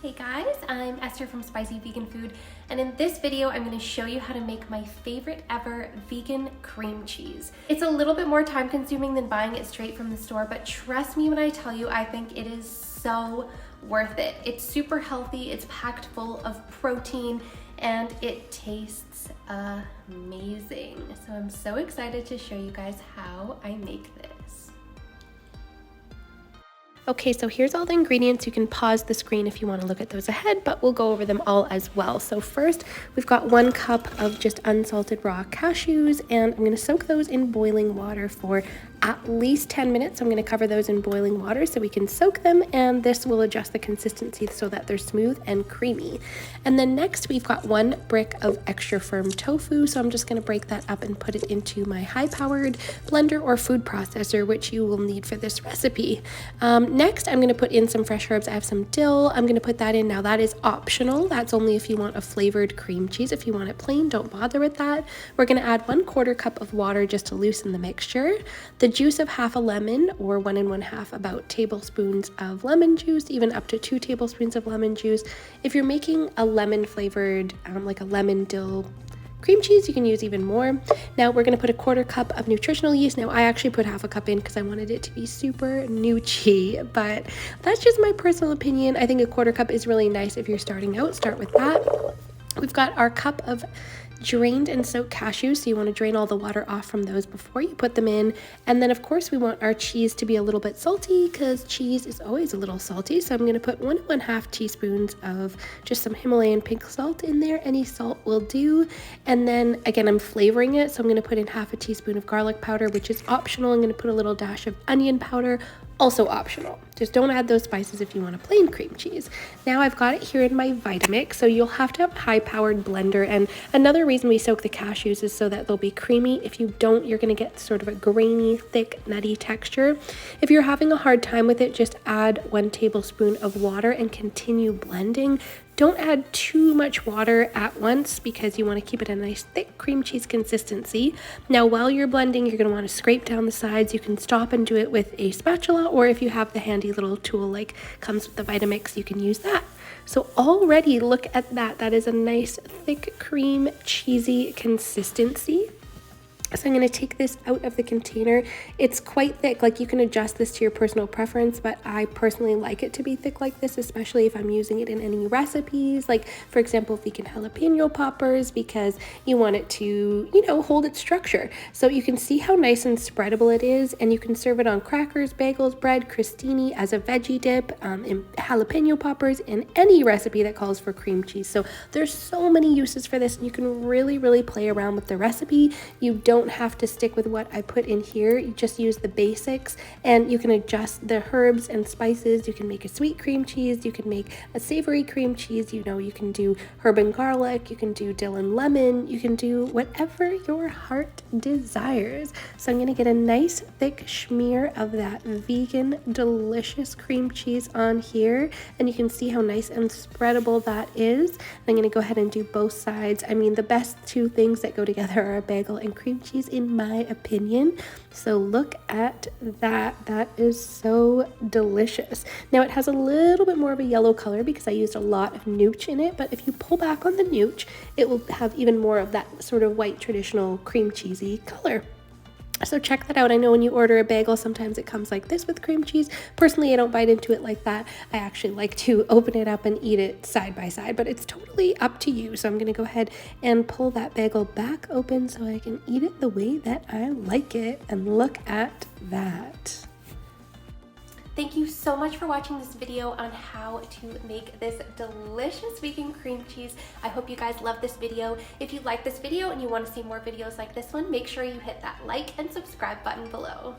Hey guys, I'm Esther from Spicy Vegan Food, and in this video I'm going to show you how to make my favorite ever vegan cream cheese. It's a little bit more time consuming than buying it straight from the store, but trust me when I tell you, I think it is so worth it. It's super healthy, it's packed full of protein, and it tastes amazing. So I'm so excited to show you guys how I make this. Okay, so here's all the ingredients. You can pause the screen if you want to look at those ahead, but we'll go over them all as well. So first, we've got 1 cup of just unsalted raw cashews, and I'm going to soak those in boiling water for at least 10 minutes. I'm going to cover those in boiling water so we can soak them, and this will adjust the consistency so that they're smooth and creamy. And then next, we've got 1 brick of extra firm tofu, so I'm just going to break that up and put it into my high-powered blender or food processor, which you will need for this recipe. Next, I'm going to put in some fresh herbs. I have some dill. I'm going to put that in. Now, that is optional. That's only if you want a flavored cream cheese. If you want it plain, don't bother with that. We're going to add 1/4 cup of water just to loosen the mixture. The juice of half a lemon, or 1 1/2 about tablespoons of lemon juice, even up to 2 tablespoons of lemon juice. If you're making a lemon flavored, like a lemon dill cream cheese, you can use even more. Now we're going to put 1/4 cup of nutritional yeast. Now I actually put half a cup in because I wanted it to be super nutty, but that's just my personal opinion. I think 1/4 cup is really nice if you're starting out. Start with that. We've got our cup of drained and soaked cashews, so you want to drain all the water off from those before you put them in. And then of course we want our cheese to be a little bit salty because cheese is always a little salty, so I'm going to put 1 1/2 teaspoons of just some Himalayan pink salt in there. Any salt will do. And then again, I'm flavoring it, so I'm going to put in 1/2 teaspoon of garlic powder, which is optional. I'm going to put a little dash of onion powder, also optional. Just don't add those spices if you want a plain cream cheese. Now I've got it here in my Vitamix, so you'll have to have a high-powered blender, and another reason we soak the cashews is so that they'll be creamy. If you don't, you're going to get sort of a grainy, thick, nutty texture. If you're having a hard time with it, just add 1 tablespoon of water and continue blending. Don't add too much water at once because you want to keep it a nice thick cream cheese consistency. Now while you're blending, you're going to want to scrape down the sides. You can stop and do it with a spatula, or if you have the handy little tool like comes with the Vitamix, you can use that. So already look at that. That is a nice thick cream cheesy consistency. So I'm going to take this out of the container. It's quite thick, like you can adjust this to your personal preference, but I personally like it to be thick like this, especially if I'm using it in any recipes, like for example vegan jalapeno poppers, because you want it to, hold its structure. So you can see how nice and spreadable it is, and you can serve it on crackers, bagels, bread, crostini, as a veggie dip, in jalapeno poppers, in any recipe that calls for cream cheese. So there's so many uses for this, and you can really play around with the recipe. You don't have to stick with what I put in here. You just use the basics, and you can adjust the herbs and spices. You can make a sweet cream cheese, you can make a savory cream cheese, you can do herb and garlic, you can do dill and lemon, you can do whatever your heart desires. So I'm going to get a nice thick smear of that vegan delicious cream cheese on here, and you can see how nice and spreadable that is. I'm going to go ahead and do both sides. I mean, the best 2 things that go together are a bagel and cream cheese, in my opinion. So look at that. That is so delicious. Now it has a little bit more of a yellow color because I used a lot of nooch in it, but if you pull back on the nooch, it will have even more of that sort of white traditional cream cheesy color. So check that out. I know when you order a bagel, sometimes it comes like this with cream cheese. Personally, I don't bite into it like that. I actually like to open it up and eat it side by side, but it's totally up to you. So I'm going to go ahead and pull that bagel back open so I can eat it the way that I like it. And look at that. Thank you so much for watching this video on how to make this delicious vegan cream cheese. I hope you guys love this video. If you like this video and you want to see more videos like this one, make sure you hit that like and subscribe button below.